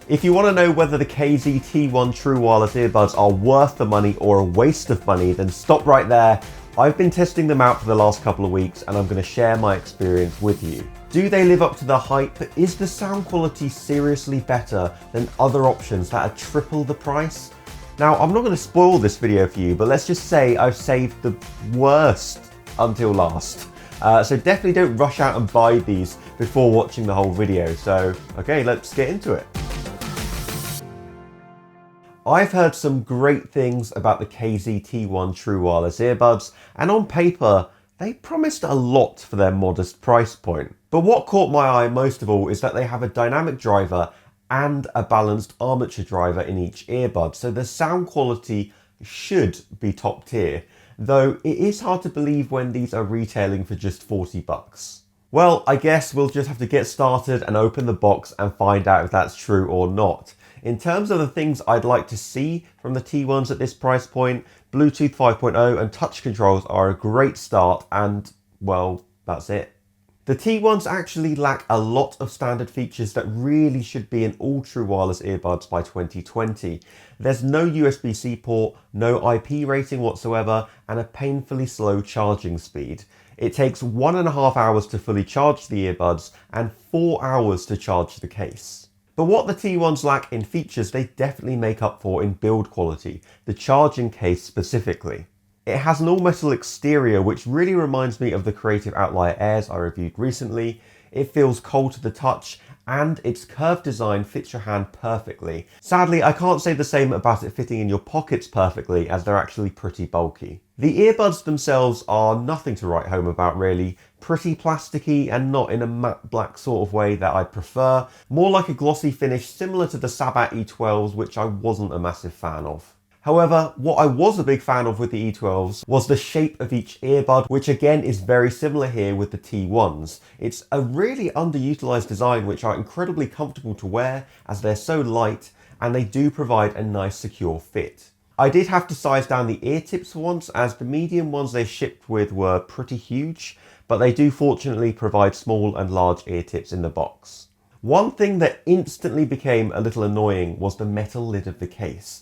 If you want to know whether the KZ-T1 True Wireless earbuds are worth the money or a waste of money, then stop right there. I've been testing them out for the last couple of weeks and I'm going to share my experience with you. Do they live up to the hype? Is the sound quality seriously better than other options that are triple the price? Now, I'm not going to spoil this video for you, but let's just say I've saved the worst until last. So definitely don't rush out and buy these before watching the whole video. So, okay, let's get into it. I've heard some great things about the KZ-T1 True Wireless earbuds, and on paper, they promised a lot for their modest price point. But what caught my eye most of all is that they have a dynamic driver and a balanced armature driver in each earbud, so the sound quality should be top tier, though it is hard to believe when these are retailing for just 40 bucks. Well, I guess we'll just have to get started and open the box and find out if that's true or not. In terms of the things I'd like to see from the T1s at this price point, Bluetooth 5.0 and touch controls are a great start, and well, that's it. The T1s actually lack a lot of standard features that really should be in all true wireless earbuds by 2020. There's no USB-C port, no IP rating whatsoever, and a painfully slow charging speed. It takes 1.5 hours to fully charge the earbuds and 4 hours to charge the case. But what the T1s lack in features, they definitely make up for in build quality, the charging case specifically. It has an all-metal exterior which really reminds me of the Creative Outlier Airs I reviewed recently. It feels cold to the touch, and its curved design fits your hand perfectly. Sadly, I can't say the same about it fitting in your pockets perfectly, as they're actually pretty bulky. The earbuds themselves are nothing to write home about really, pretty plasticky and not in a matte black sort of way that I'd prefer, more like a glossy finish similar to the Sabat E12s, which I wasn't a massive fan of. However, what I was a big fan of with the E12s was the shape of each earbud, which again is very similar here with the T1s. It's a really underutilized design which are incredibly comfortable to wear as they're so light, and they do provide a nice secure fit. I did have to size down the ear tips for once, as the medium ones they shipped with were pretty huge, but they do fortunately provide small and large ear tips in the box. One thing that instantly became a little annoying was the metal lid of the case.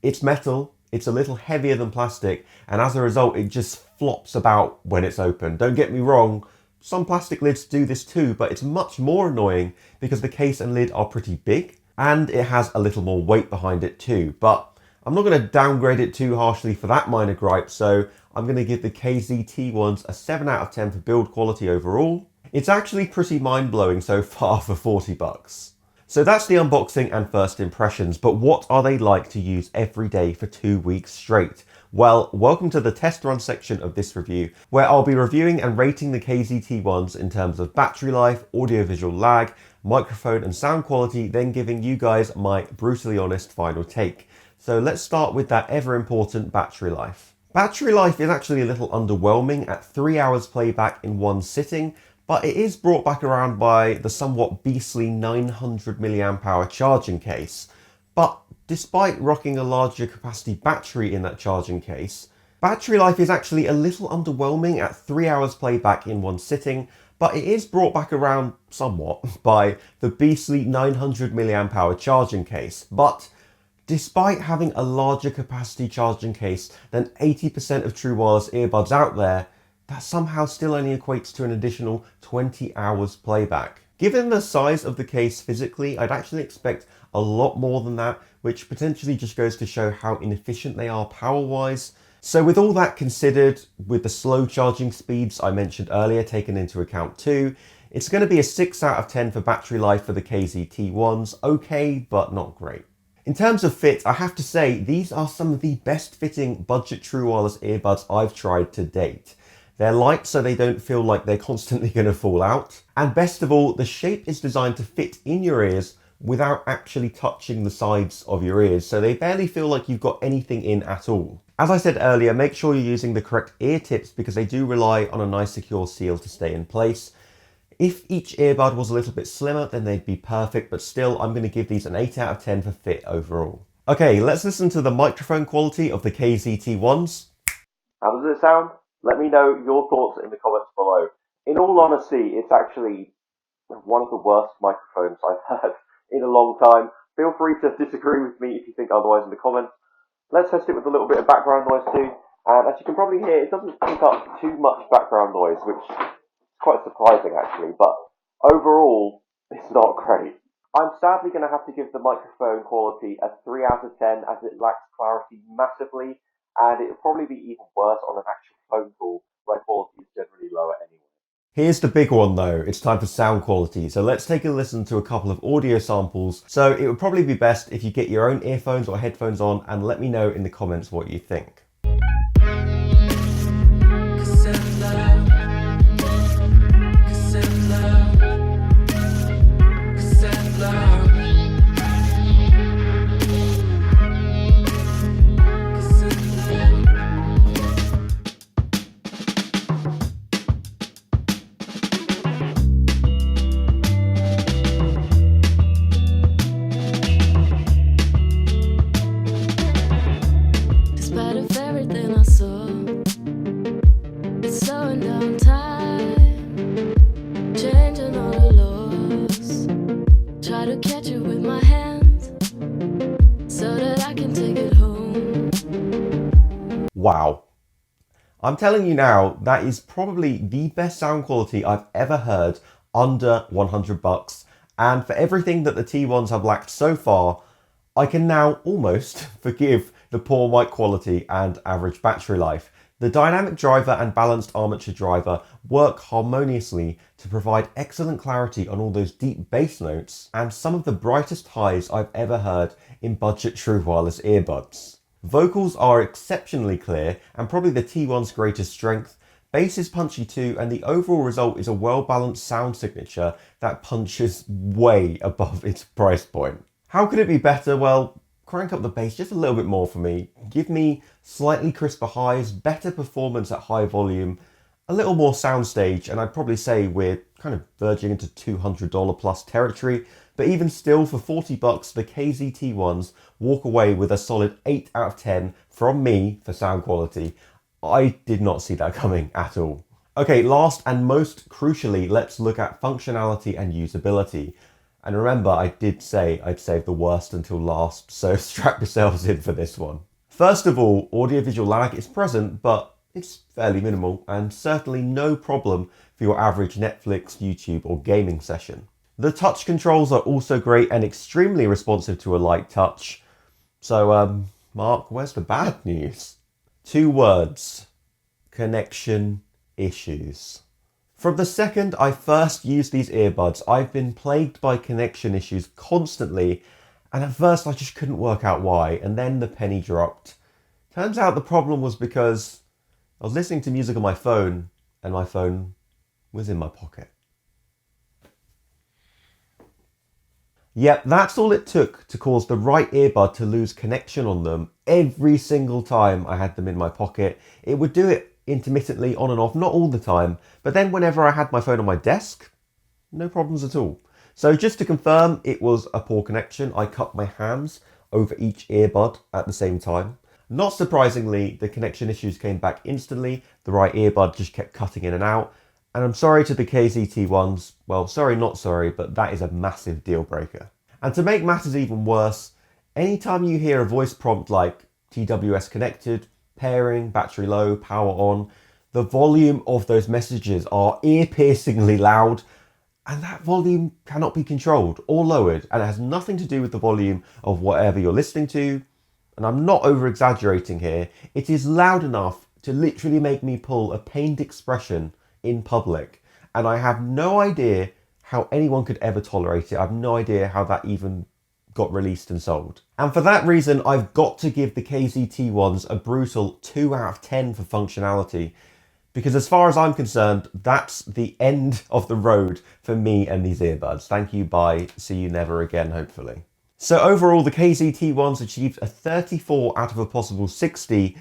It's metal, it's a little heavier than plastic, and as a result it just flops about when it's open. Don't get me wrong, some plastic lids do this too, but it's much more annoying because the case and lid are pretty big, and it has a little more weight behind it too. But I'm not going to downgrade it too harshly for that minor gripe, so I'm going to give the KZ-T1s a 7 out of 10 for build quality overall. It's actually pretty mind-blowing so far for 40 bucks. So that's the unboxing and first impressions, but what are they like to use every day for 2 weeks straight? Well, welcome to the test run section of this review, where I'll be reviewing and rating the KZ-T1s in terms of battery life, audiovisual lag, microphone and sound quality, then giving you guys my brutally honest final take. So let's start with that ever important battery life. Battery life is actually a little underwhelming at 3 hours playback in one sitting, but it is brought back around by the somewhat beastly 900 mAh charging case. But despite rocking a larger capacity battery in that charging case, battery life is actually a little underwhelming at 3 hours playback in one sitting, but it is brought back around somewhat by the beastly 900 mAh charging case. But despite having a larger capacity charging case than 80% of true wireless earbuds out there, that somehow still only equates to an additional 20 hours playback. Given the size of the case physically, I'd actually expect a lot more than that, which potentially just goes to show how inefficient they are power-wise. So with all that considered, with the slow charging speeds I mentioned earlier taken into account too, it's going to be a 6 out of 10 for battery life for the KZ-T1s. Okay, but not great. In terms of fit, I have to say these are some of the best fitting budget true wireless earbuds I've tried to date. They're light so they don't feel like they're constantly going to fall out. And best of all, the shape is designed to fit in your ears without actually touching the sides of your ears, so they barely feel like you've got anything in at all. As I said earlier, make sure you're using the correct ear tips because they do rely on a nice secure seal to stay in place. If each earbud was a little bit slimmer, then they'd be perfect, but still I'm going to give these an 8 out of 10 for fit overall. Okay, let's listen to the microphone quality of the KZ-T1s. How does it sound? Let me know your thoughts in the comments below. In all honesty, it's actually one of the worst microphones I've heard in a long time. Feel free to disagree with me if you think otherwise in the comments. Let's test it with a little bit of background noise too. And as you can probably hear, it doesn't pick up too much background noise, which is quite surprising actually, but overall, it's not great. I'm sadly going to have to give the microphone quality a 3 out of 10 as it lacks clarity massively, and it will probably be even worse on an actual phone call where quality is generally lower anyway. Here's the big one though, it's time for sound quality. So let's take a listen to a couple of audio samples. So it would probably be best if you get your own earphones or headphones on and let me know in the comments what you think. Wow. I'm telling you now, that is probably the best sound quality I've ever heard under 100 bucks. And for everything that the T1s have lacked so far, I can now almost forgive the poor mic quality and average battery life. The dynamic driver and balanced armature driver work harmoniously to provide excellent clarity on all those deep bass notes and some of the brightest highs I've ever heard in budget true wireless earbuds. Vocals are exceptionally clear and probably the T1's greatest strength. Bass is punchy too, and the overall result is a well-balanced sound signature that punches way above its price point. How could it be better? Well, crank up the bass just a little bit more for me. Give me slightly crisper highs, better performance at high volume, a little more soundstage, and I'd probably say we're kind of verging into $200 plus territory. But even still, for 40 bucks, the KZT1s walk away with a solid 8 out of 10 from me for sound quality. I did not see that coming at all. Okay, last and most crucially, let's look at functionality and usability. And remember, I did say I'd save the worst until last, so strap yourselves in for this one. First of all, audiovisual lag is present, but it's fairly minimal and certainly no problem for your average Netflix, YouTube or gaming session. The touch controls are also great and extremely responsive to a light touch. So, Mark, where's the bad news? 2 words: connection issues. From the second I first used these earbuds, I've been plagued by connection issues constantly, and at first I just couldn't work out why, and then the penny dropped. Turns out the problem was because I was listening to music on my phone, and my phone was in my pocket. Yep, that's all it took to cause the right earbud to lose connection on them every single time I had them in my pocket. It would do it intermittently on and off, not all the time, but then whenever I had my phone on my desk, no problems at all. So just to confirm, it was a poor connection. I cut my hands over each earbud at the same time. Not surprisingly, the connection issues came back instantly. The right earbud just kept cutting in and out. And I'm sorry to the KZT1s, well, sorry not sorry, but that is a massive deal breaker. And to make matters even worse, anytime you hear a voice prompt like TWS connected, pairing, battery low, power on, the volume of those messages are ear-piercingly loud, and that volume cannot be controlled or lowered, and it has nothing to do with the volume of whatever you're listening to. And I'm not over-exaggerating here, it is loud enough to literally make me pull a pained expression in public, and I have no idea how anyone could ever tolerate it. I have no idea how that even got released and sold. And for that reason, I've got to give the KZT1s a brutal 2 out of 10 for functionality, because as far as I'm concerned, that's the end of the road for me and these earbuds. Thank you, bye, see you never again, hopefully. So overall, the KZT1s achieved a 34 out of a possible 60,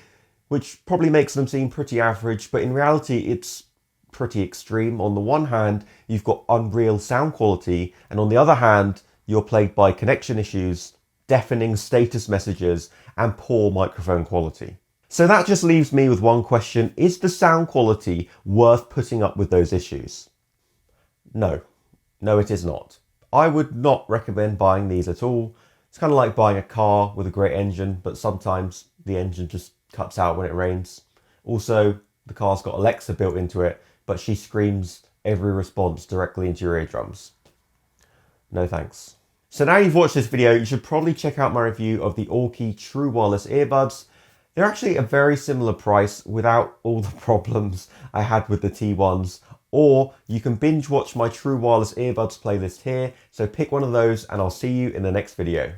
which probably makes them seem pretty average, but in reality, it's pretty extreme. On the one hand, you've got unreal sound quality, and on the other hand, you're plagued by connection issues, deafening status messages, and poor microphone quality. So that just leaves me with one question: is the sound quality worth putting up with those issues? No, it is not. I would not recommend buying these at all. It's kind of like buying a car with a great engine, but sometimes the engine just cuts out when it rains. Also, the car's got Alexa built into it, but she screams every response directly into your eardrums. No thanks. So now you've watched this video, you should probably check out my review of the Orki True Wireless earbuds. They're actually a very similar price without all the problems I had with the T1s. Or you can binge watch my True Wireless earbuds playlist here. So pick one of those and I'll see you in the next video.